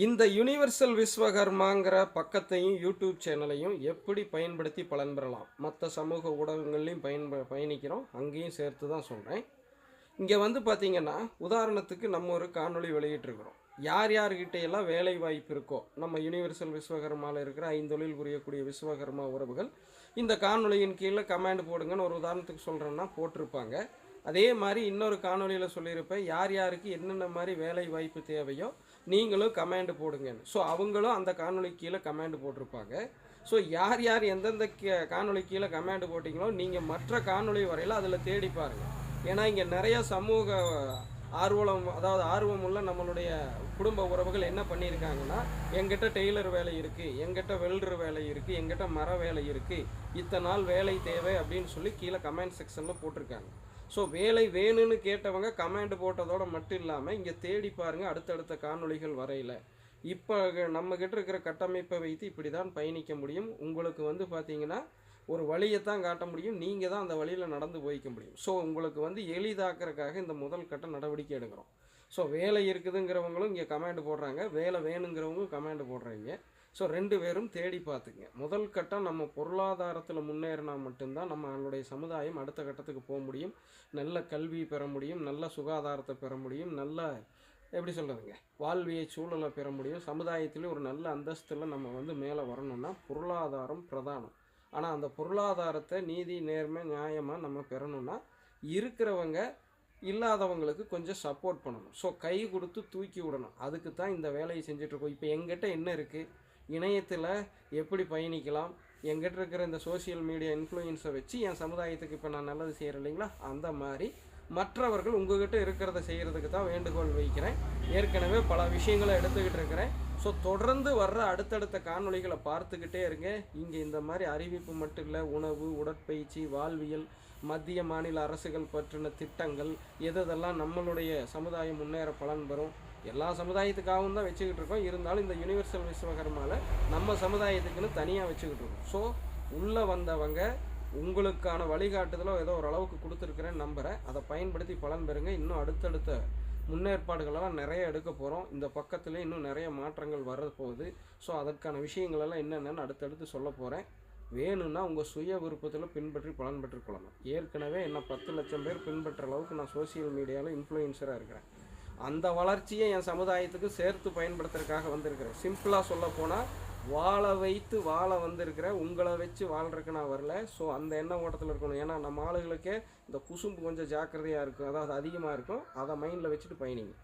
இந்த யுனிவர்சல் விஸ்வகர்மாங்கிற பக்கத்தையும் யூடியூப் சேனலையும் எப்படி பயன்படுத்தி பலன் பெறலாம்? மற்ற சமூக ஊடகங்கள்லையும் பயணிக்கிறோம், அங்கேயும் சேர்த்து தான் சொல்கிறேன். இங்கே வந்து பார்த்திங்கன்னா, உதாரணத்துக்கு நம்ம ஒரு காணொளி வெளியிட்டிருக்கிறோம். யார் யார்கிட்ட எல்லாம் வேலை வாய்ப்பு இருக்கோ, நம்ம யுனிவர்சல் விஸ்வகர்மாவில் இருக்கிற 5 தொழில் புரியக்கூடிய விஸ்வகர்மா உறவுகள் இந்த காணொளியின் கீழே கமெண்ட் போடுங்கன்னு ஒரு உதாரணத்துக்கு சொல்கிறேன்னா போட்டிருப்பாங்க. அதே மாதிரி இன்னொரு காணொலியில் சொல்லியிருப்பேன், யார் யாருக்கு என்னென்ன மாதிரி வேலை வாய்ப்பு தேவையோ நீங்களும் கமெண்ட் போடுங்கன்னு. ஸோ அவங்களும் அந்த காணொலி கீழே கமெண்ட் போட்டிருப்பாங்க. ஸோ யார் யார் எந்தெந்த காணொலி கீழே கமெண்ட் போட்டிங்களோ நீங்கள் மற்ற காணொலி வரையில் அதில் தேடி பாருங்கள். ஏன்னா இங்கே நிறைய சமூக ஆர்வம் உள்ள நம்மளுடைய குடும்ப உறவுகள் என்ன பண்ணியிருக்காங்கன்னா, எங்கிட்ட டெய்லர் வேலை இருக்குது, எங்கிட்ட வெல்டர் வேலை இருக்குது, எங்கிட்ட மர வேலை இருக்குது, இத்தனை நாள் வேலை தேவை அப்படின்னு சொல்லி கீழே கமெண்ட் செக்ஷனில் போட்டிருக்காங்க. ஸோ வேலை வேணும்னு கேட்டவங்க கமெண்ட் போட்டதோடு மட்டும் இல்லாமல் இங்கே தேடி பாருங்கள் அடுத்தடுத்த காணொளிகள் வரையில். இப்போ நம்மக்கிட்ட இருக்கிற கட்டமைப்பை வைத்து இப்படி தான் பயணிக்க முடியும். உங்களுக்கு வந்து பார்த்தீங்கன்னா ஒரு வழியை தான் காட்ட முடியும், நீங்கள் தான் அந்த வழியில் நடந்து போய்க்க முடியும். ஸோ உங்களுக்கு வந்து எளிதாக்குறதுக்காக இந்த முதல் கட்ட நடவடிக்கை எடுக்கிறோம். ஸோ வேலை இருக்குதுங்கிறவங்களும் இங்கே கமெண்ட் போடுறாங்க, வேலை வேணுங்கிறவங்களும் கமெண்ட் போடுறீங்க. ஸோ 2 பேரும் தேடி பார்த்துங்க. முதல் கட்டம் நம்ம பொருளாதாரத்தில் முன்னேறினா மட்டும்தான் நம்மளுடைய சமுதாயம் அடுத்த கட்டத்துக்கு போக முடியும். நல்ல கல்வி பெற முடியும், நல்ல சுகாதாரத்தை பெற முடியும், நல்ல எப்படி சொல்கிறதுங்க வாழ்வியை சூழலை பெற முடியும். சமுதாயத்திலே ஒரு நல்ல அந்தஸ்தில் நம்ம வந்து மேலே வரணும்னா பொருளாதாரம் பிரதானம். ஆனால் அந்த பொருளாதாரத்தை நீதி நேர்மை நியாயமாக நம்ம பெறணும்னா இருக்கிறவங்க இல்லாதவங்களுக்கு கொஞ்சம் சப்போர்ட் பண்ணணும். ஸோ கை கொடுத்து தூக்கி விடணும். அதுக்கு தான் இந்த வேலையை செஞ்சிட்ருக்கோம். இப்போ எங்கிட்ட என்ன இருக்குது, இணையத்தில் எப்படி பயணிக்கலாம், எங்கிட்ட இருக்கிற இந்த சோசியல் மீடியா இன்ஃப்ளூயன்ஸை வச்சு என் சமுதாயத்துக்கு இப்போ நான் நல்லது செய்கிறேன் இல்லைங்களா, அந்த மாதிரி மற்றவர்கள் உங்கள்கிட்ட இருக்கிறத செய்கிறதுக்கு தான் வேண்டுகோள் வைக்கிறேன். ஏற்கனவே பல விஷயங்களை எடுத்துக்கிட்டு இருக்கிறேன். ஸோ தொடர்ந்து வர்ற அடுத்தடுத்த காணொளிகளை பார்த்துக்கிட்டே இருங்க. இங்கே இந்த மாதிரி அறிவிப்பு மட்டும் இல்லை, உணவு, உடற்பயிற்சி, வாழ்வியல், மத்திய மாநில அரசுகள் பற்றின திட்டங்கள், எதெல்லாம் நம்மளுடைய சமுதாயம் முன்னேற பலன் பெறும், எல்லா சமுதாயத்துக்காகவும் தான் வச்சுக்கிட்டு இருக்கோம். இருந்தாலும் இந்த யுனிவர்சல் விஸ்வகர்மாவில் நம்ம சமுதாயத்துக்குன்னு தனியாக வச்சுக்கிட்டு இருக்கோம். ஸோ உள்ளே வந்தவங்க உங்களுக்கான வழிகாட்டுதலோ ஏதோ ஒரு அளவுக்கு கொடுத்துருக்குறேன்னு நம்புகிறேன். அதை பயன்படுத்தி பலன் பெறுங்க. இன்னும் அடுத்தடுத்த முன்னேற்பாடுகளெல்லாம் நிறைய எடுக்க போகிறோம். இந்த பக்கத்துலேயே இன்னும் நிறைய மாற்றங்கள் வர போகுது. ஸோ அதற்கான விஷயங்களெல்லாம் என்னென்னு அடுத்தடுத்து சொல்ல போகிறேன். வேணும்னா உங்கள் சுய விருப்பத்தில் பின்பற்றி பலன் பெற்றுக்கொள்ளணும். ஏற்கனவே என்ன 10 லட்சம் பேர் பின்பற்ற அளவுக்கு நான் சோசியல் மீடியாவில் இன்ஃப்ளூயன்சராக இருக்கிறேன். அந்த வளர்ச்சியை என் சமுதாயத்துக்கு சேர்த்து பயன்படுத்துறதுக்காக வந்திருக்கிறேன். சிம்பிளாக சொல்ல போனால் வாழ வைத்து வாழ வந்திருக்கிறேன். உங்களை வச்சு வாழ்றதுக்கு நான் வரல. ஸோ அந்த எண்ண ஓட்டத்தில் இருக்கணும். ஏன்னா நம்ம ஆளுகளுக்கே இந்த குசும்பு கொஞ்சம் ஜாக்கிரதையாக இருக்கும், அதாவது அதிகமாக இருக்கும். அதை மைண்டில் வச்சுட்டு பயணிங்க.